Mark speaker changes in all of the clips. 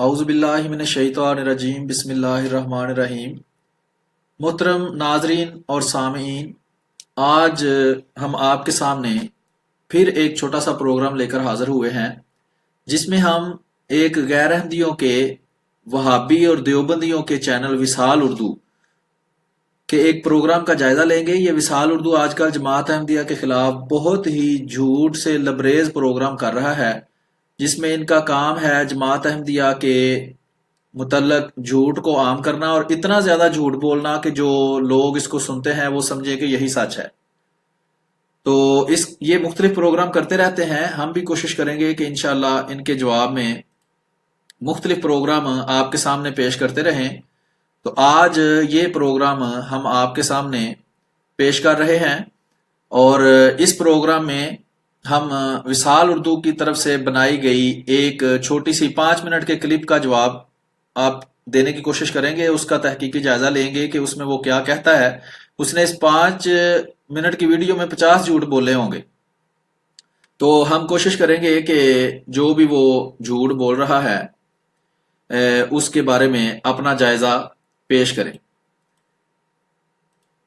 Speaker 1: اعوذ باللہ من الشیطان الرجیم بسم اللہ الرحمن الرحیم۔ محترم ناظرین اور سامعین، آج ہم آپ کے سامنے پھر ایک چھوٹا سا پروگرام لے کر حاضر ہوئے ہیں، جس میں ہم ایک غیر احمدیوں کے، وہابی اور دیوبندیوں کے چینل وصال اردو کے ایک پروگرام کا جائزہ لیں گے۔ یہ وصال اردو آج کل جماعت احمدیہ کے خلاف بہت ہی جھوٹ سے لبریز پروگرام کر رہا ہے، جس میں ان کا کام ہے جماعت احمدیہ کے متعلق جھوٹ کو عام کرنا اور اتنا زیادہ جھوٹ بولنا کہ جو لوگ اس کو سنتے ہیں وہ سمجھے کہ یہی سچ ہے۔ تو یہ مختلف پروگرام کرتے رہتے ہیں، ہم بھی کوشش کریں گے کہ انشاءاللہ ان کے جواب میں مختلف پروگرام آپ کے سامنے پیش کرتے رہیں۔ تو آج یہ پروگرام ہم آپ کے سامنے پیش کر رہے ہیں، اور اس پروگرام میں ہم وصال اردو کی طرف سے بنائی گئی ایک چھوٹی سی 5 منٹ کے کلپ کا جواب آپ دینے کی کوشش کریں گے، اس کا تحقیقی جائزہ لیں گے کہ اس میں وہ کیا کہتا ہے۔ اس نے اس 5 منٹ کی ویڈیو میں 50 جھوٹ بولے ہوں گے، تو ہم کوشش کریں گے کہ جو بھی وہ جھوٹ بول رہا ہے اس کے بارے میں اپنا جائزہ پیش کریں۔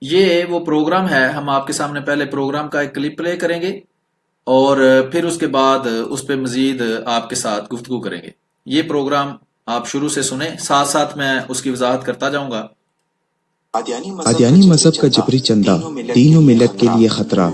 Speaker 1: یہ وہ پروگرام ہے، ہم آپ کے سامنے پہلے پروگرام کا ایک کلپ پلے کریں گے اور پھر اس کے بعد اس پہ مزید آپ کے ساتھ گفتگو کریں گے۔ یہ پروگرام آپ شروع سے سنیں، ساتھ ساتھ میں اس کی وضاحت کرتا جاؤں گا۔
Speaker 2: قادیانی مذہب کا جبری چندہ دین و ملت کے لیے خطرہ۔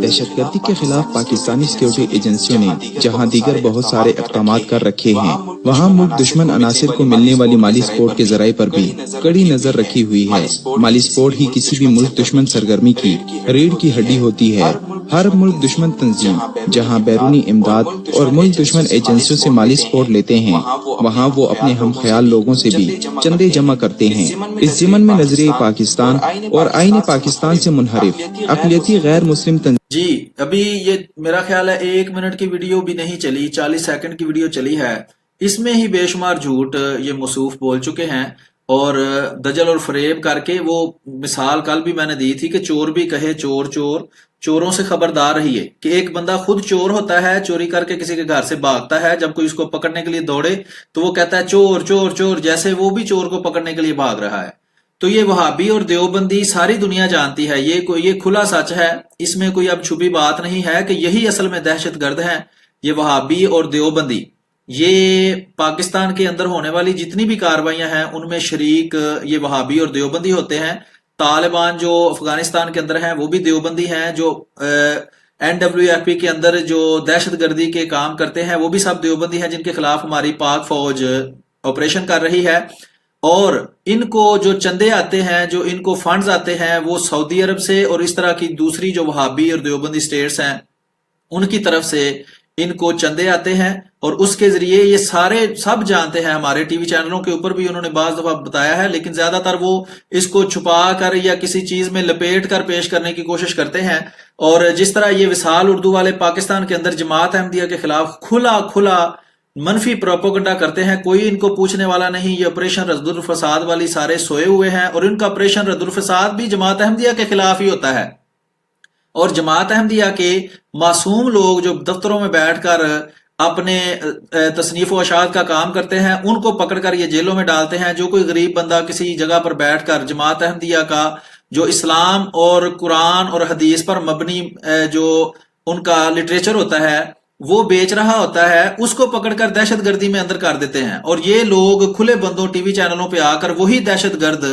Speaker 2: دہشت گردی کے خلاف پاکستانی سیکیورٹی ایجنسیوں نے جہاں دیگر بہت سارے اقدامات کر رکھے ہیں، وہاں ملک دشمن عناصر کو ملنے والی مالی سپورٹ کے ذرائع پر بھی کڑی نظر رکھی ہوئی ہے۔ مالی سپورٹ ہی کسی بھی ملک دشمن سرگرمی کی ریڑھ کی ہڈی ہوتی ہے۔ ہر ملک دشمن تنظیم جہاں بیرونی امداد اور ملک دشمن ایجنسیوں سے مالی سپورٹ لیتے ہیں، وہاں وہ اپنے ہم خیال لوگوں سے بھی چندے جمع کرتے ہیں۔ اس ضمن میں نظریہ پاکستان اور آئین پاکستان سے منحرف اقلیتی غیر مسلم
Speaker 1: جی ابھی یہ میرا خیال ہے 1 منٹ کی ویڈیو بھی نہیں چلی، 40 سیکنڈ کی ویڈیو چلی ہے، اس میں ہی بے شمار جھوٹ یہ موصوف بول چکے ہیں، اور دجل اور فریب کر کے وہ مثال کل بھی میں نے دی تھی کہ چور بھی کہے چور چور، چوروں سے خبردار رہیے کہ ایک بندہ خود چور ہوتا ہے، چوری کر کے کسی کے گھر سے بھاگتا ہے، جب کوئی اس کو پکڑنے کے لیے دوڑے تو وہ کہتا ہے چور چور چور، جیسے وہ بھی چور کو پکڑنے کے لیے بھاگ رہا ہے۔ تو یہ وہابی اور دیوبندی ساری دنیا جانتی ہے، یہ کھلا سچ ہے، اس میں کوئی اب چھپی بات نہیں ہے کہ یہی اصل میں دہشت گرد ہیں۔ یہ وہابی اور دیوبندی یہ پاکستان کے اندر ہونے والی جتنی بھی کاروائیاں ہیں ان میں شریک یہ وہابی اور دیوبندی ہوتے ہیں۔ طالبان جو افغانستان کے اندر ہیں وہ بھی دیوبندی ہیں، جو NWFP کے اندر جو دہشت گردی کے کام کرتے ہیں وہ بھی سب دیوبندی ہیں، جن کے خلاف ہماری پاک فوج آپریشن کر رہی ہے۔ اور ان کو جو چندے آتے ہیں، جو ان کو فنڈز آتے ہیں، وہ سعودی عرب سے اور اس طرح کی دوسری جو وہابی اور دیوبندی سٹیٹس ہیں ان کی طرف سے ان کو چندے آتے ہیں، اور اس کے ذریعے یہ سارے سب جانتے ہیں، ہمارے ٹی وی چینلوں کے اوپر بھی انہوں نے بعض دفعہ بتایا ہے، لیکن زیادہ تر وہ اس کو چھپا کر یا کسی چیز میں لپیٹ کر پیش کرنے کی کوشش کرتے ہیں۔ اور جس طرح یہ وصال اردو والے پاکستان کے اندر جماعت احمدیہ کے خلاف کھلا منفی پروپیگنڈا کرتے ہیں، کوئی ان کو پوچھنے والا نہیں، یہ آپریشن رد الفساد والی سارے سوئے ہوئے ہیں، اور ان کا آپریشن رد الفساد بھی جماعت احمدیہ کے خلاف ہی ہوتا ہے۔ اور جماعت احمدیہ کے معصوم لوگ جو دفتروں میں بیٹھ کر اپنے تصنیف و اشاعت کا کام کرتے ہیں ان کو پکڑ کر یہ جیلوں میں ڈالتے ہیں۔ جو کوئی غریب بندہ کسی جگہ پر بیٹھ کر جماعت احمدیہ کا جو اسلام اور قرآن اور حدیث پر مبنی جو ان کا لٹریچر ہوتا ہے وہ بیچ رہا ہوتا ہے، اس کو پکڑ کر دہشت گردی میں اندر کر دیتے ہیں، اور یہ لوگ کھلے بندوں ٹی وی چینلوں پہ آ کر وہی دہشت گرد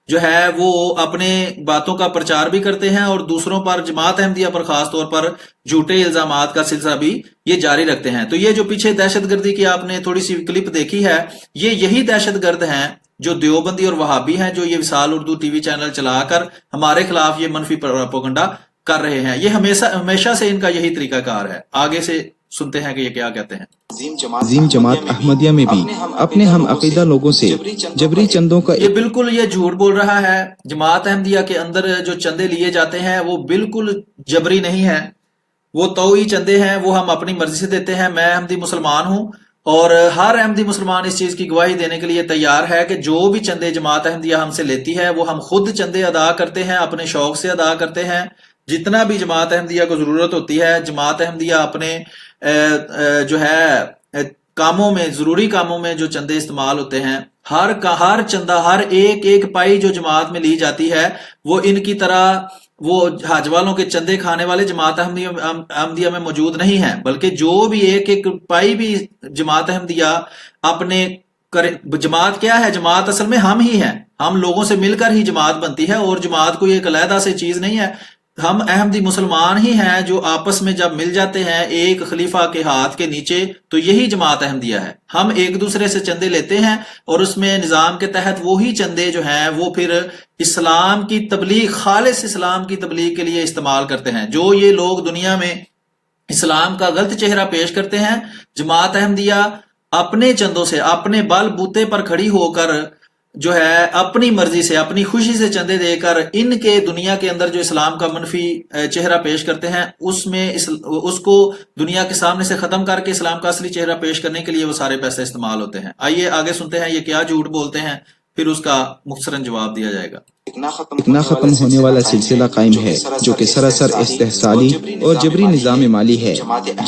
Speaker 1: جو ہے وہ اپنے باتوں کا پرچار بھی کرتے ہیں، اور دوسروں پر جماعت احمدیہ پر خاص طور پر جھوٹے الزامات کا سلسلہ بھی یہ جاری رکھتے ہیں۔ تو یہ جو پیچھے دہشت گردی کی آپ نے تھوڑی سی کلپ دیکھی ہے، یہ یہی دہشت گرد ہیں جو دیوبندی اور وہابی ہیں، جو یہ وصال اردو ٹی وی چینل چلا کر ہمارے خلاف یہ منفی پروپیگنڈا کر رہے ہیں۔ یہ ہمیشہ سے ان کا یہی طریقہ کار ہے۔ آگے سے سنتے ہیں کہ یہ کیا کہتے ہیں۔
Speaker 2: عظیم جماعت احمدیہ میں بھی اپنے ہم عقیدہ لوگوں سے جبری چندوں کا
Speaker 1: یہ بالکل یہ جھوٹ بول رہا ہے۔ جماعت احمدیہ کے اندر جو چندے لیے جاتے ہیں وہ بالکل جبری نہیں ہے، وہ توئی چندے ہیں، وہ ہم اپنی مرضی سے دیتے ہیں۔ میں احمدی مسلمان ہوں، اور ہر احمدی مسلمان اس چیز کی گواہی دینے کے لیے تیار ہے کہ جو بھی چندے جماعت احمدیہ ہم سے لیتی ہے وہ ہم خود چندے ادا کرتے ہیں، اپنے شوق سے ادا کرتے ہیں، جتنا بھی جماعت احمدیہ کو ضرورت ہوتی ہے، جماعت احمدیہ اپنے جو ہے کاموں میں، ضروری کاموں میں جو چندے استعمال ہوتے ہیں، ہر چندہ، ہر ایک پائی جو جماعت میں لی جاتی ہے، وہ ان کی طرح وہ حج والوں کے چندے کھانے والے جماعت احمدیہ میں موجود نہیں ہیں، بلکہ جو بھی ایک پائی بھی جماعت احمدیہ اپنے جماعت کیا ہے؟ جماعت اصل میں ہم ہی ہیں، ہم لوگوں سے مل کر ہی جماعت بنتی ہے، اور جماعت کوئی ایک علیحدہ سے چیز نہیں ہے، ہم احمدی مسلمان ہی ہیں جو آپس میں جب مل جاتے ہیں ایک خلیفہ کے ہاتھ کے نیچے، تو یہی جماعت احمدیہ ہے۔ ہم ایک دوسرے سے چندے لیتے ہیں اور اس میں نظام کے تحت وہی چندے جو ہیں وہ پھر اسلام کی تبلیغ، خالص اسلام کی تبلیغ کے لیے استعمال کرتے ہیں۔ جو یہ لوگ دنیا میں اسلام کا غلط چہرہ پیش کرتے ہیں، جماعت احمدیہ اپنے چندوں سے، اپنے بل بوتے پر کھڑی ہو کر جو ہے اپنی مرضی سے، اپنی خوشی سے چندے دے کر ان کے دنیا کے اندر جو اسلام کا منفی چہرہ پیش کرتے ہیں، اس کو دنیا کے سامنے سے ختم کر کے اسلام کا اصلی چہرہ پیش کرنے کے لیے وہ سارے پیسے استعمال ہوتے ہیں۔ آئیے آگے سنتے ہیں یہ کیا جھوٹ بولتے ہیں، پھر اس کا مختصراً جواب دیا جائے گا۔
Speaker 2: ایک نہ ختم ہونے والا سلسلہ قائم ہے جو کہ سراسر استحصالی اور جبری نظام مالی ہے۔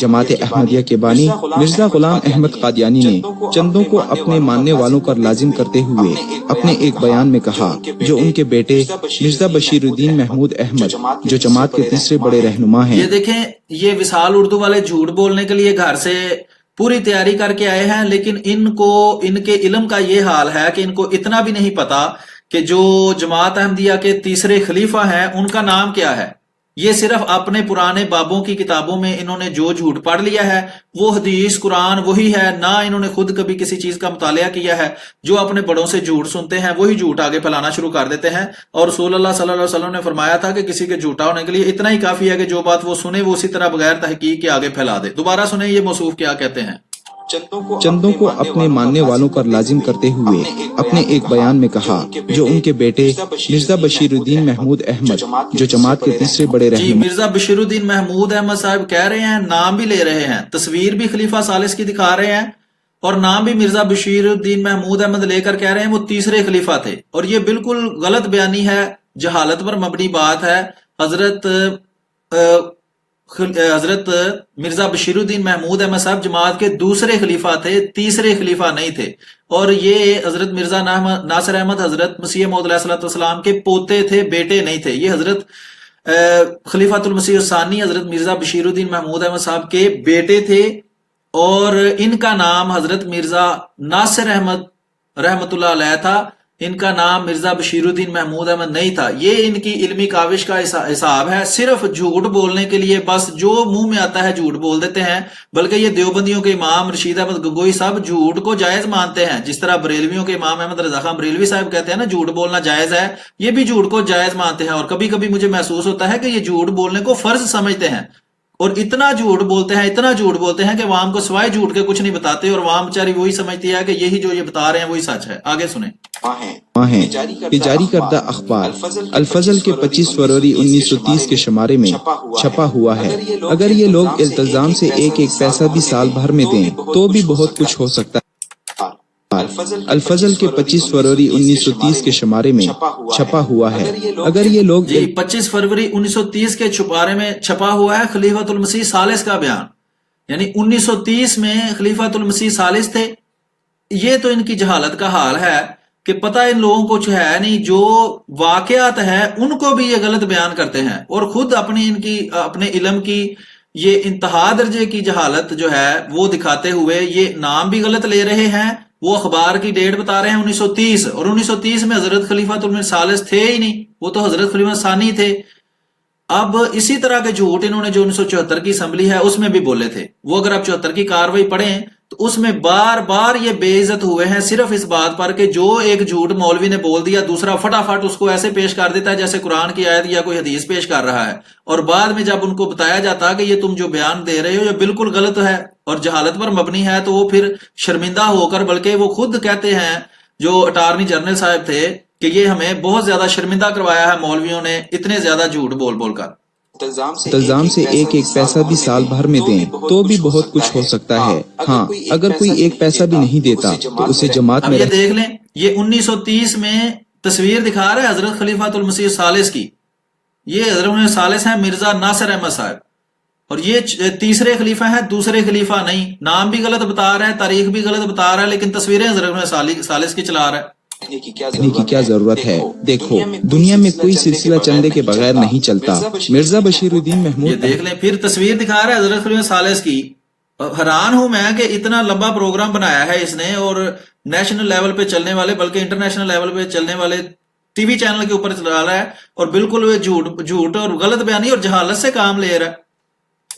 Speaker 2: جماعت احمدیہ کے بانی مرزا غلام احمد قادیانی نے چندوں کو اپنے ماننے والوں پر لازم کرتے ہوئے اپنے ایک بیان میں کہا، جو ان کے بیٹے مرزا بشیر الدین محمود احمد جو جماعت کے تیسرے بڑے رہنما ہیں۔
Speaker 1: یہ دیکھیں، یہ وصال اردو والے جھوٹ بولنے کے لیے گھر سے پوری تیاری کر کے آئے ہیں، لیکن ان کے علم کا یہ حال ہے کہ ان کو اتنا بھی نہیں پتا کہ جو جماعت احمدیہ کے تیسرے خلیفہ ہیں ان کا نام کیا ہے۔ یہ صرف اپنے پرانے بابوں کی کتابوں میں انہوں نے جو جھوٹ پڑھ لیا ہے، وہ حدیث قرآن وہی ہے، نہ انہوں نے خود کبھی کسی چیز کا مطالعہ کیا ہے۔ جو اپنے بڑوں سے جھوٹ سنتے ہیں وہی جھوٹ آگے پھیلانا شروع کر دیتے ہیں، اور رسول اللہ صلی اللہ علیہ وسلم نے فرمایا تھا کہ کسی کے جھوٹا ہونے کے لیے اتنا ہی کافی ہے کہ جو بات وہ سنے وہ اسی طرح بغیر تحقیق کے آگے پھیلا دے۔ دوبارہ سنیں یہ موصوف کیا کہتے ہیں۔
Speaker 2: چندوں کو اپنے ماننے والوں پر لازم کرتے ہوئے اپنے ایک بیان میں کہا، جو ان کے بیٹے مرزا بشیر الدین محمود احمد جو جماعت کے تیسرے بڑے رہنما۔
Speaker 1: مرزا بشیر الدین محمود احمد صاحب کہہ رہے ہیں، نام بھی لے رہے ہیں، تصویر بھی خلیفہ ثالث کی دکھا رہے ہیں، اور نام بھی مرزا بشیر الدین محمود احمد لے کر کہہ رہے ہیں وہ تیسرے خلیفہ تھے، اور یہ بالکل غلط بیانی ہے، جہالت پر مبنی بات ہے۔ حضرت مرزا بشیر الدین محمود احمد صاحب جماعت کے دوسرے خلیفہ تھے، تیسرے خلیفہ نہیں تھے، اور یہ حضرت مرزا ناصر احمد حضرت مسیح موعود علیہ السلام کے پوتے تھے، بیٹے نہیں تھے۔ یہ حضرت خلیفۃ المسیح الثانی حضرت مرزا بشیر الدین محمود احمد صاحب کے بیٹے تھے، اور ان کا نام حضرت مرزا ناصر احمد رحمت اللہ علیہ تھا، ان کا نام مرزا بشیر الدین محمود احمد نہیں تھا۔ یہ ان کی علمی کاوش کا حساب ہے، صرف جھوٹ بولنے کے لیے بس جو منہ میں آتا ہے جھوٹ بول دیتے ہیں۔ بلکہ یہ دیوبندیوں کے امام رشید احمد گنگوئی صاحب جھوٹ کو جائز مانتے ہیں، جس طرح بریلویوں کے امام احمد رضا خان بریلوی صاحب کہتے ہیں نا جھوٹ بولنا جائز ہے، یہ بھی جھوٹ کو جائز مانتے ہیں، اور کبھی کبھی مجھے محسوس ہوتا ہے کہ یہ جھوٹ بولنے کو فرض سمجھتے ہیں، اور اتنا جھوٹ بولتے ہیں کہ عوام کو سوائے جھوٹ کے کچھ نہیں بتاتے، اور عوام بیچاری وہی سمجھتی ہے کہ یہی جو یہ بتا رہے ہیں وہی سچ ہے۔ آگے سنیں۔
Speaker 2: یہ جاری کردہ اخبار الفضل کے 25 فروری 1930 کے شمارے میں چھپا ہوا ہے۔ اگر یہ لوگ التزام سے ایک پیسہ بھی سال بھر میں دیں تو بھی بہت کچھ ہو سکتا ہے۔ الفضل کے 25 فروری 1930 کے شمارے میں چھپا ہوا ہے۔ اگر یہ لوگ
Speaker 1: 25 فروری 1930 کے چھپارے میں چھپا ہوا ہے خلیفۃ المسیح ثالث کا بیان، یعنی 1930 میں خلیفۃ المسیح ثالث تھے۔ یہ تو ان کی جہالت کا حال ہے کہ پتہ ان لوگوں کو ہے نہیں، جو واقعات ہیں ان کو بھی یہ غلط بیان کرتے ہیں، اور خود اپنے علم کی یہ انتہا درجے کی جہالت جو ہے وہ دکھاتے ہوئے یہ نام بھی غلط لے رہے ہیں۔ وہ اخبار کی ڈیٹ بتا رہے ہیں 1930، اور 1930 میں حضرت خلیفۃ المسیح ثالث تھے ہی نہیں، وہ تو حضرت خلیفہ ثانی تھے۔ اب اسی طرح کے جھوٹ انہوں نے جو 1974 کی اسمبلی ہے اس میں بھی بولے تھے۔ وہ اگر آپ 74 کی کاروائی پڑھیں تو اس میں بار بار یہ بے عزت ہوئے ہیں، صرف اس بات پر کہ جو ایک جھوٹ مولوی نے بول دیا دوسرا فٹافٹ اس کو ایسے پیش کر دیتا ہے جیسے قرآن کی آیت یا کوئی حدیث پیش کر رہا ہے، اور بعد میں جب ان کو بتایا جاتا کہ یہ تم جو بیان دے رہے ہو یہ بالکل غلط ہے اور جہالت پر مبنی ہے، تو وہ پھر شرمندہ ہو کر، بلکہ وہ خود کہتے ہیں جو اٹارنی جنرل صاحب تھے کہ یہ ہمیں بہت زیادہ شرمندہ کروایا ہے مولویوں نے اتنے زیادہ جھوٹ بول کر۔
Speaker 2: التزام سے ایک پیسہ بھی سال بھر میں دیں تو بھی بہت کچھ ہو سکتا ہے۔ ہاں، اگر کوئی ایک پیسہ بھی نہیں دیتا تو اسے جماعت میں
Speaker 1: یہ دیکھ لیں، یہ 1930 میں تصویر دکھا رہا ہے حضرت خلیفۃ المسیح ثالث کی، یہ حضرت ثالث ہیں مرزا ناصر احمد صاحب، اور یہ تیسرے خلیفہ ہیں، دوسرے خلیفہ نہیں. نام بھی غلط بتا رہا ہے، تاریخ بھی غلط بتا رہا ہے، لیکن تصویریں حضرت ثالث کی چلا رہا ہے.
Speaker 2: کرنے کی کیا ضرورت ہے؟ دیکھو دنیا میں کوئی سلسلہ چندے کے بغیر نہیں چلتا. مرزا بشیر الدین
Speaker 1: یہ
Speaker 2: محمود
Speaker 1: دیکھ لیں، پھر تصویر دکھا رہا ہے حضرت خلیفہ ثالث کی. حیران ہوں میں کہ اتنا لمبا پروگرام بنایا ہے اس نے، اور نیشنل لیول پہ چلنے والے بلکہ انٹرنیشنل لیول پہ چلنے والے ٹی وی چینل کے اوپر چلا رہا ہے، اور بالکل وہ جھوٹ اور غلط بیانی اور جہالت سے کام لے رہا ہے.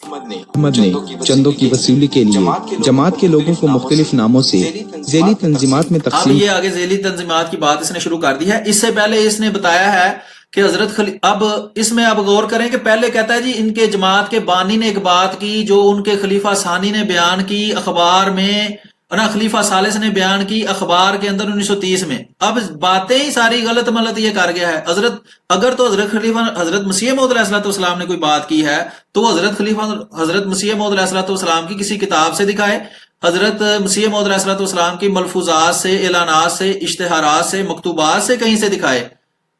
Speaker 2: احمد نے چندوں کی وصولی کے لیے جماعت کے لوگوں کو مختلف ناموں سے ذیلی تنظیمات میں
Speaker 1: اب
Speaker 2: تقسیم.
Speaker 1: یہ آگے ذیلی تنظیمات کی بات اس نے شروع کر دی ہے. اس سے پہلے اس نے بتایا ہے کہ حضرت اب اس میں اب غور کریں کہ پہلے کہتا ہے جی ان کے جماعت کے بانی نے ایک بات کی جو ان کے خلیفہ ثانی نے بیان کی اخبار میں، خلیفہ ثالث نے بیان کی اخبار کے اندر 1930 میں. اب باتیں ہی ساری غلط ملت یہ کر گیا ہے. اگر تو حضرت خلیفہ حضرت مسیح موعود علیہ الصلوۃ والسلام نے کوئی بات کی ہے تو حضرت خلیفہ حضرت مسیح موعود علیہ الصلوۃ والسلام کی کسی کتاب سے دکھائے، حضرت مسیح موعود علیہ الصلوۃ والسلام کی ملفوظات سے، اعلانات سے، اشتہارات سے، مکتوبات سے کہیں سے دکھائے.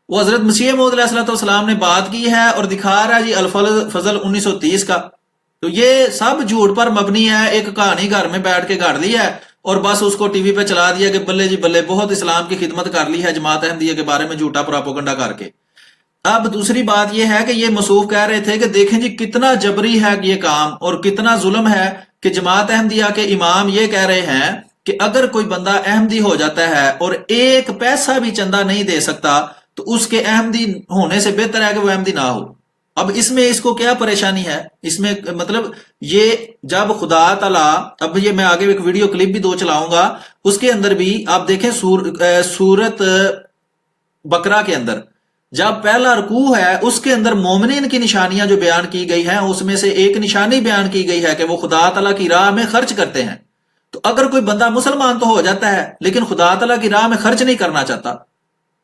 Speaker 1: وہ حضرت مسیح موعود علیہ الصلوۃ والسلام نے بات کی ہے اور دکھا رہا ہے جی الفضل 1930 کا. تو یہ سب جھوٹ پر مبنی ہے. ایک کہانی گھر میں بیٹھ کے گھڑ لی ہے اور بس اس کو ٹی وی پہ چلا دیا کہ بلے جی بلے بہت اسلام کی خدمت کر لی ہے جماعت احمدیہ کے بارے میں جھوٹا پراپوگنڈا کر کے. اب دوسری بات یہ ہے کہ یہ موصوف کہہ رہے تھے کہ دیکھیں جی کتنا جبری ہے یہ کام اور کتنا ظلم ہے کہ جماعت احمدیہ کے امام یہ کہہ رہے ہیں کہ اگر کوئی بندہ احمدی ہو جاتا ہے اور ایک پیسہ بھی چندہ نہیں دے سکتا تو اس کے احمدی ہونے سے بہتر ہے کہ وہ احمدی نہ ہو. اب اس میں اس کو کیا پریشانی ہے؟ اس میں مطلب یہ جب خدا تعالیٰ، اب یہ میں آگے ایک ویڈیو کلپ بھی 2 چلاؤں گا، اس کے اندر بھی آپ دیکھیں سورت بقرہ کے اندر جب پہلا رکوع ہے اس کے اندر مومنین کی نشانیاں جو بیان کی گئی ہیں اس میں سے ایک نشانی بیان کی گئی ہے کہ وہ خدا تعالیٰ کی راہ میں خرچ کرتے ہیں. تو اگر کوئی بندہ مسلمان تو ہو جاتا ہے لیکن خدا تعالیٰ کی راہ میں خرچ نہیں کرنا چاہتا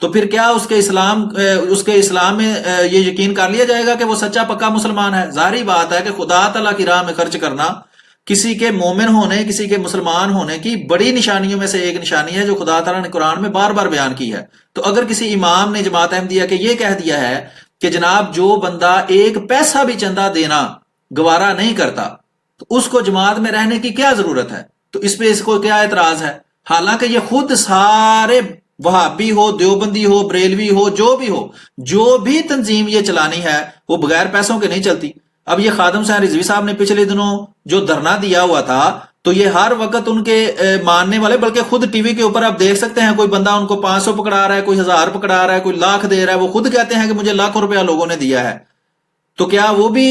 Speaker 1: تو پھر کیا اس کے اسلام میں یہ یقین کر لیا جائے گا کہ وہ سچا پکا مسلمان ہے؟ ظاہری بات ہے کہ خدا تعالیٰ کی راہ میں خرچ کرنا کسی کے مومن ہونے، کسی کے مسلمان ہونے کی بڑی نشانیوں میں سے ایک نشانی ہے جو خدا تعالیٰ نے قرآن میں بار بار بیان کی ہے. تو اگر کسی امام نے جماعت احمدیہ کے یہ کہہ دیا ہے کہ جناب جو بندہ ایک پیسہ بھی چندہ دینا گوارا نہیں کرتا تو اس کو جماعت میں رہنے کی کیا ضرورت ہے؟ تو اس پہ اس کو کیا اعتراض ہے؟ حالانکہ یہ خود سارے وہابی ہو، دیوبندی ہو، بریلوی ہو، جو بھی تنظیم یہ چلانی ہے وہ بغیر پیسوں کے نہیں چلتی. اب یہ خادم حسین رضوی صاحب نے پچھلے دنوں جو دھرنا دیا ہوا تھا تو یہ ہر وقت ان کے ماننے والے، بلکہ خود ٹی وی کے اوپر آپ دیکھ سکتے ہیں کوئی بندہ ان کو 500 پکڑا رہا ہے، کوئی 1000 پکڑا رہا ہے، کوئی لاکھ دے رہا ہے. وہ خود کہتے ہیں کہ مجھے لاکھوں روپیہ لوگوں نے دیا ہے. تو کیا وہ بھی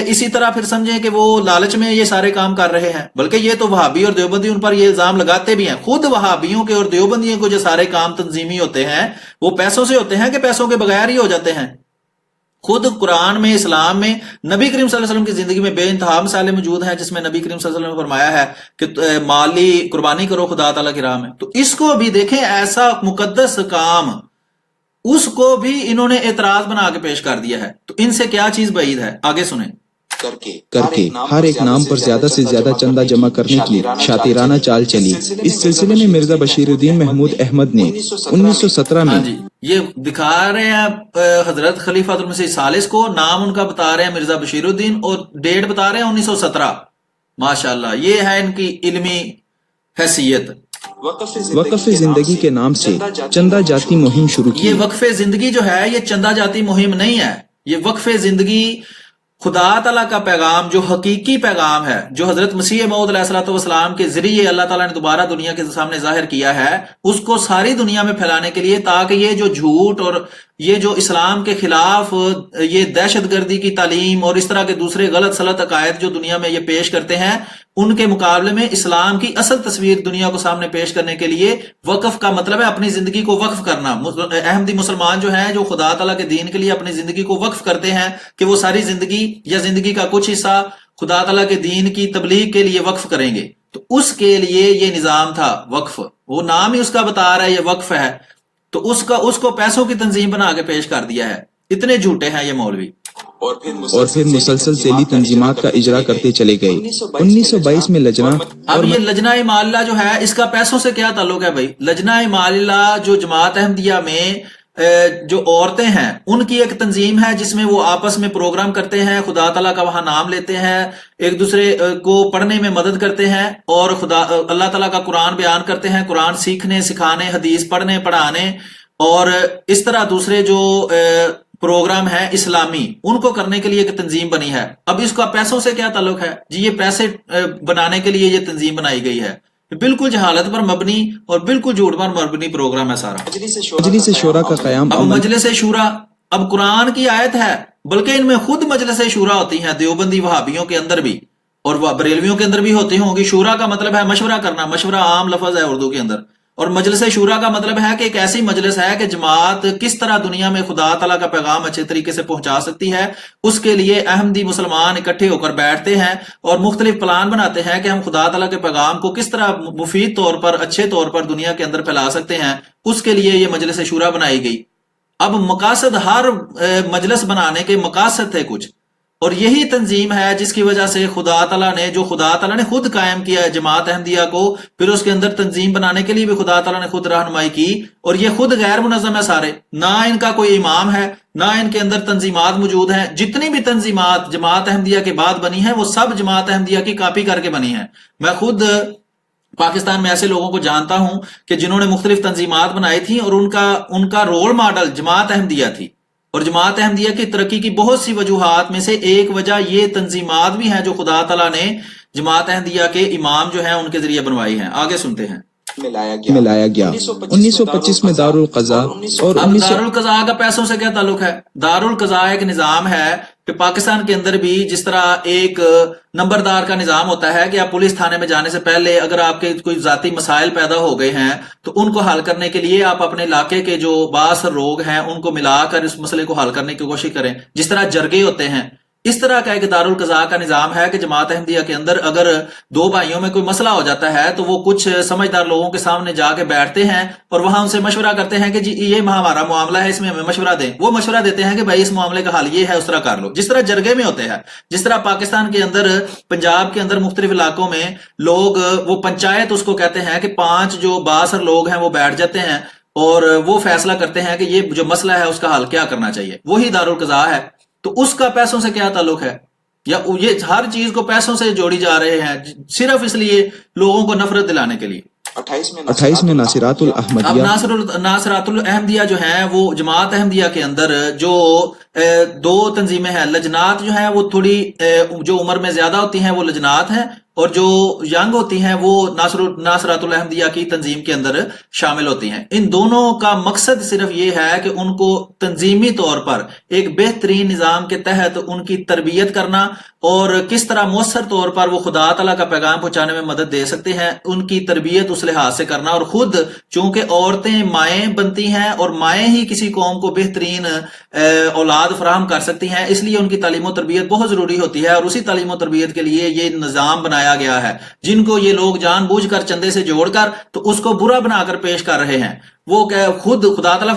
Speaker 1: اسی طرح پھر سمجھیں کہ وہ لالچ میں یہ سارے کام کر رہے ہیں؟ بلکہ یہ تو وہابی اور دیوبندی ان پر یہ الزام لگاتے بھی ہیں. خود وہابیوں کے اور دیوبندیوں کو جو سارے کام تنظیمی ہوتے ہیں وہ پیسوں سے ہوتے ہیں کہ پیسوں کے بغیر ہی ہو جاتے ہیں. خود قرآن میں، اسلام میں نبی کریم صلی اللہ علیہ وسلم کی زندگی میں بے انتہا مسائل موجود ہیں جس میں نبی کریم صلی اللہ علیہ وسلم نے فرمایا ہے کہ مالی قربانی کرو خدا تعالیٰ کی راہ میں. تو اس کو بھی دیکھیں، ایسا مقدس کام اس کو بھی انہوں نے اعتراض بنا کے پیش کر دیا ہے. تو ان سے کیا چیز بعید ہے؟ آگے سنیں.
Speaker 2: کر کے ہر ایک نام پر زیادہ سے زیادہ چندہ جمع کرنے کی شاطرانہ چال چلی. اس سلسلے میں مرزا بشیر الدین محمود احمد نے 1917 میں
Speaker 1: یہ دکھا رہے ہیں حضرت خلیفہ المسیح ثالث کو، نام ان کا بتا رہے ہیں مرزا بشیر الدین اور ڈیٹ بتا رہے ہیں 1917. ماشاءاللہ یہ ہے ان کی علمی حیثیت.
Speaker 2: وقف زندگی کے نام سے چندہ جاتی مہم شروع کی.
Speaker 1: یہ وقف زندگی جو ہے یہ چندہ جاتی مہم نہیں ہے. یہ وقف زندگی خدا تعالیٰ کا پیغام، جو حقیقی پیغام ہے، جو حضرت مسیح موعود علیہ الصلوۃ والسلام کے ذریعے اللہ تعالیٰ نے دوبارہ دنیا کے سامنے ظاہر کیا ہے، اس کو ساری دنیا میں پھیلانے کے لیے، تاکہ یہ جو جھوٹ اور یہ جو اسلام کے خلاف یہ دہشت گردی کی تعلیم اور اس طرح کے دوسرے غلط سلط عقائد جو دنیا میں یہ پیش کرتے ہیں، ان کے مقابلے میں اسلام کی اصل تصویر دنیا کو سامنے پیش کرنے کے لیے وقف کا مطلب ہے اپنی زندگی کو وقف کرنا. احمدی مسلمان جو ہیں جو خدا تعالیٰ کے دین کے لیے اپنی زندگی کو وقف کرتے ہیں کہ وہ ساری زندگی یا زندگی کا کچھ حصہ خدا تعالیٰ کے دین کی تبلیغ کے لیے وقف کریں گے. تو اس کے لیے یہ نظام تھا وقف. وہ نام ہی اس کا بتا رہا ہے یہ وقف ہے. تو اس کو پیسوں کی تنظیم بنا کے پیش کر دیا ہے. اتنے جھوٹے ہیں یہ مولوی.
Speaker 2: اور پھر مسلسل ذیلی تنظیمات کا اجرا کرتے چلے گئے. 1922 میں لجنہ،
Speaker 1: اب یہ لجنہ اماللہ جو ہے اس کا پیسوں سے کیا تعلق ہے بھائی؟ لجنہ اماللہ جو جماعت احمدیہ میں جو عورتیں ہیں ان کی ایک تنظیم ہے جس میں وہ آپس میں پروگرام کرتے ہیں، خدا تعالیٰ کا وہاں نام لیتے ہیں، ایک دوسرے کو پڑھنے میں مدد کرتے ہیں اور اللہ تعالیٰ کا قرآن بیان کرتے ہیں، قرآن سیکھنے سکھانے، حدیث پڑھنے پڑھانے، اور اس طرح دوسرے جو پروگرام ہے اسلامی ان کو کرنے کے لیے ایک تنظیم بنی ہے۔ اب اس کا پیسوں سے کیا تعلق ہے جی؟ یہ پیسے بنانے کے لیے یہ تنظیم بنائی گئی ہے، بالکل جہالت پر مبنی اور بالکل جھوٹ پر مبنی پروگرام ہے سارا۔
Speaker 2: مجلس شورا کا قیام
Speaker 1: اب مجلس شورا اب قرآن کی آیت ہے، بلکہ ان میں خود مجلس شورا ہوتی ہیں، دیوبندی وہابیوں کے اندر بھی اور بریلویوں کے اندر بھی ہوتی ہوں گی۔ شورا کا مطلب ہے مشورہ کرنا، مشورہ عام لفظ ہے اردو کے اندر، اور مجلس شورا کا مطلب ہے کہ ایک ایسی مجلس ہے کہ جماعت کس طرح دنیا میں خدا تعالیٰ کا پیغام اچھے طریقے سے پہنچا سکتی ہے، اس کے لیے احمدی مسلمان اکٹھے ہو کر بیٹھتے ہیں اور مختلف پلان بناتے ہیں کہ ہم خدا تعالیٰ کے پیغام کو کس طرح مفید طور پر اچھے طور پر دنیا کے اندر پھیلا سکتے ہیں۔ اس کے لیے یہ مجلس شورا بنائی گئی۔ اب مقاصد، ہر مجلس بنانے کے مقاصد تھے کچھ، اور یہی تنظیم ہے جس کی وجہ سے خدا تعالیٰ نے خود قائم کیا ہے جماعت احمدیہ کو، پھر اس کے اندر تنظیم بنانے کے لیے بھی خدا تعالیٰ نے خود رہنمائی کی، اور یہ خود غیر منظم ہے سارے، نہ ان کا کوئی امام ہے، نہ ان کے اندر تنظیمات موجود ہیں۔ جتنی بھی تنظیمات جماعت احمدیہ کے بعد بنی ہیں وہ سب جماعت احمدیہ کی کاپی کر کے بنی ہیں۔ میں خود پاکستان میں ایسے لوگوں کو جانتا ہوں کہ جنہوں نے مختلف تنظیمات بنائی تھیں اور ان کا رول ماڈل جماعت احمدیہ تھی، اور جماعت احمدیہ کی ترقی کی بہت سی وجوہات میں سے ایک وجہ یہ تنظیمات بھی ہیں جو خدا تعالیٰ نے جماعت احمدیہ کے امام جو ہیں ان کے ذریعے بنوائی ہیں۔ آگے سنتے ہیں۔
Speaker 2: میں لایا گیا 1925 میں دارالقضاء، اور
Speaker 1: اب دارالقضاء کا پیسوں سے کیا تعلق ہے؟ دارالقضاء ایک نظام ہے کہ پاکستان کے اندر بھی جس طرح ایک نمبردار کا نظام ہوتا ہے کہ آپ پولیس تھانے میں جانے سے پہلے اگر آپ کے کوئی ذاتی مسائل پیدا ہو گئے ہیں تو ان کو حل کرنے کے لیے آپ اپنے علاقے کے جو بااثر لوگ ہیں ان کو ملا کر اس مسئلے کو حل کرنے کی کوشش کریں، جس طرح جرگے ہوتے ہیں، اس طرح کا ایک دارالقضاء کا نظام ہے کہ جماعت احمدیہ کے اندر اگر دو بھائیوں میں کوئی مسئلہ ہو جاتا ہے تو وہ کچھ سمجھدار لوگوں کے سامنے جا کے بیٹھتے ہیں اور وہاں ان سے مشورہ کرتے ہیں کہ جی یہ ہمارا معاملہ ہے، اس میں ہمیں مشورہ دیں۔ وہ مشورہ دیتے ہیں کہ بھائی اس معاملے کا حل یہ ہے، اس طرح کر لو، جس طرح جرگے میں ہوتے ہیں۔ جس طرح پاکستان کے اندر پنجاب کے اندر مختلف علاقوں میں لوگ وہ پنچایت اس کو کہتے ہیں کہ 5 جو بااثر لوگ ہیں وہ بیٹھ جاتے ہیں اور وہ فیصلہ کرتے ہیں کہ یہ جو مسئلہ ہے اس کا حل کیا کرنا چاہیے، وہی دارالقضاء ہے۔ تو اس کا پیسوں سے کیا تعلق ہے؟ یا یہ ہر چیز کو پیسوں سے جوڑی جا رہے ہیں صرف اس لیے لوگوں کو نفرت دلانے کے لیے۔
Speaker 2: 28 میں ناصرات
Speaker 1: اب
Speaker 2: الاحمدیہ،
Speaker 1: ناصرات الاحمدیہ جو ہیں وہ جماعت احمدیہ کے اندر جو 2 تنظیمیں ہیں، لجنات جو ہیں وہ تھوڑی جو عمر میں زیادہ ہوتی ہیں وہ لجنات ہیں، اور جو ینگ ہوتی ہیں وہ ناصرات الاحمدیہ کی تنظیم کے اندر شامل ہوتی ہیں۔ ان دونوں کا مقصد صرف یہ ہے کہ ان کو تنظیمی طور پر ایک بہترین نظام کے تحت ان کی تربیت کرنا اور کس طرح مؤثر طور پر وہ خدا تعالیٰ کا پیغام پہنچانے میں مدد دے سکتے ہیں، ان کی تربیت اس لحاظ سے کرنا، اور خود چونکہ عورتیں مائیں بنتی ہیں اور مائیں ہی کسی قوم کو بہترین اولاد فراہم کر سکتی ہیں، اس لیے ان کی تعلیم و تربیت بہت ضروری ہوتی ہے، اور اسی تعلیم و تربیت کے لیے یہ نظام بنایا گیا ہے جن کو یہ لوگ جان بوجھ کر چندے سے جوڑ کر تو اس کو برا بنا کر پیش کر رہے ہیں۔ وہ خود خدا تعالیٰ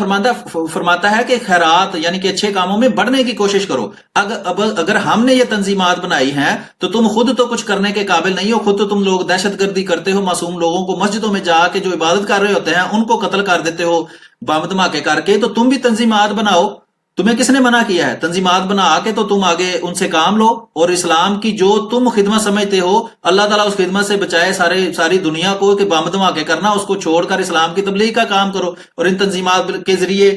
Speaker 1: فرماتا ہے کہ خیرات یعنی کہ اچھے کاموں میں بڑھنے کی کوشش کرو۔ اگر ہم نے یہ تنظیمات بنائی ہیں تو تم خود تو کچھ کرنے کے قابل نہیں ہو، خود تو تم لوگ دہشت گردی کرتے ہو، معصوم لوگوں کو مسجدوں میں جا کے جو عبادت کر رہے ہوتے ہیں ان کو قتل کر دیتے ہو بم دھماکے کر کے، تو تم بھی تنظیمات بناؤ۔ تمہیں کس نے منع کیا ہے؟ تنظیمات بنا کے تو تم آگے ان سے کام لو، اور اسلام کی جو تم خدمت سمجھتے ہو اللہ تعالیٰ اس خدمت سے بچائے ساری دنیا کو کہ بم دھماکے کرنا، اس کو چھوڑ کر اسلام کی تبلیغ کا کام کرو اور ان تنظیمات کے ذریعے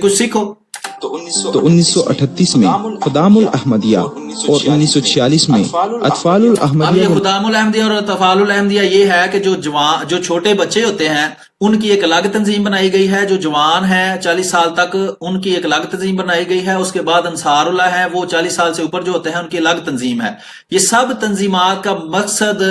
Speaker 1: کچھ سیکھو۔
Speaker 2: تو 1938 میں خدام الاحمدیہ اور 1946 میں اطفال
Speaker 1: اب
Speaker 2: الاحمدیہ
Speaker 1: یہ خدام الاحمدیہ اور اطفال الاحمدیہ یہ ہے کہ جو چھوٹے بچے ہوتے ہیں ان کی ایک الگ تنظیم بنائی گئی ہے، جو جوان ہیں 40 سال تک ان کی ایک الگ تنظیم بنائی گئی ہے، اس کے بعد انصار اللہ ہے وہ 40 سال سے اوپر جو ہوتے ہیں ان کی الگ تنظیم ہے۔ یہ سب تنظیمات کا مقصد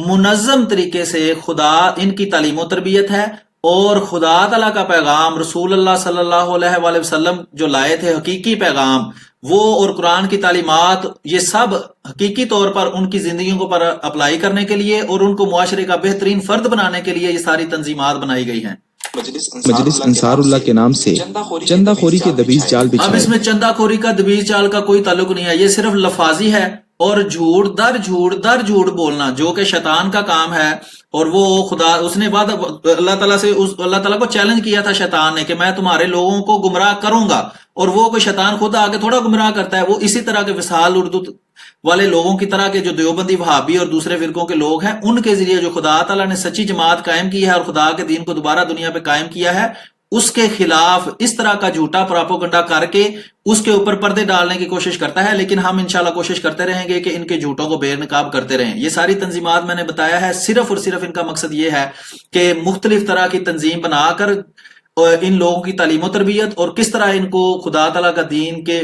Speaker 1: منظم طریقے سے خدا ان کی تعلیم و تربیت ہے، اور خدا تعالیٰ کا پیغام رسول اللہ صلی اللہ علیہ وآلہ وسلم جو لائے تھے حقیقی پیغام وہ، اور قرآن کی تعلیمات، یہ سب حقیقی طور پر ان کی زندگیوں پر اپلائی کرنے کے لیے اور ان کو معاشرے کا بہترین فرد بنانے کے لیے یہ ساری تنظیمات بنائی گئی ہیں۔
Speaker 2: مجلس انصار اللہ کے نام سے چندہ خوری کے دبیز جال
Speaker 1: اب اس
Speaker 2: بچھائے۔
Speaker 1: میں چندہ خوری کا دبیز چال کا کوئی تعلق نہیں ہے، یہ صرف لفاظی ہے اور جھوٹ در جھوٹ بولنا جو کہ شیطان کا کام ہے. اور وہ خدا اس نے بعد اللہ تعالیٰ سے اللہ تعالیٰ کو چیلنج کیا تھا شیطان نے کہ میں تمہارے لوگوں کو گمراہ کروں گا. اور وہ کوئی شیطان خود آگے تھوڑا گمراہ کرتا ہے. وہ اسی طرح کے وصال اردو والے لوگوں کی طرح کے جو دیوبندی وہابی اور دوسرے فرقوں کے لوگ ہیں ان کے ذریعے جو خدا تعالیٰ نے سچی جماعت قائم کی ہے اور خدا کے دین کو دوبارہ دنیا پہ قائم کیا ہے اس کے خلاف اس طرح کا جھوٹا پراپوگنڈا کر کے اس کے اوپر پردے ڈالنے کی کوشش کرتا ہے. لیکن ہم انشاءاللہ کوشش کرتے رہیں گے کہ ان کے جھوٹوں کو بے نقاب کرتے رہیں. یہ ساری تنظیمات میں نے بتایا ہے صرف اور صرف ان کا مقصد یہ ہے کہ مختلف طرح کی تنظیم بنا کر ان لوگوں کی تعلیم و تربیت اور کس طرح ان کو خدا تعالیٰ کا دین کے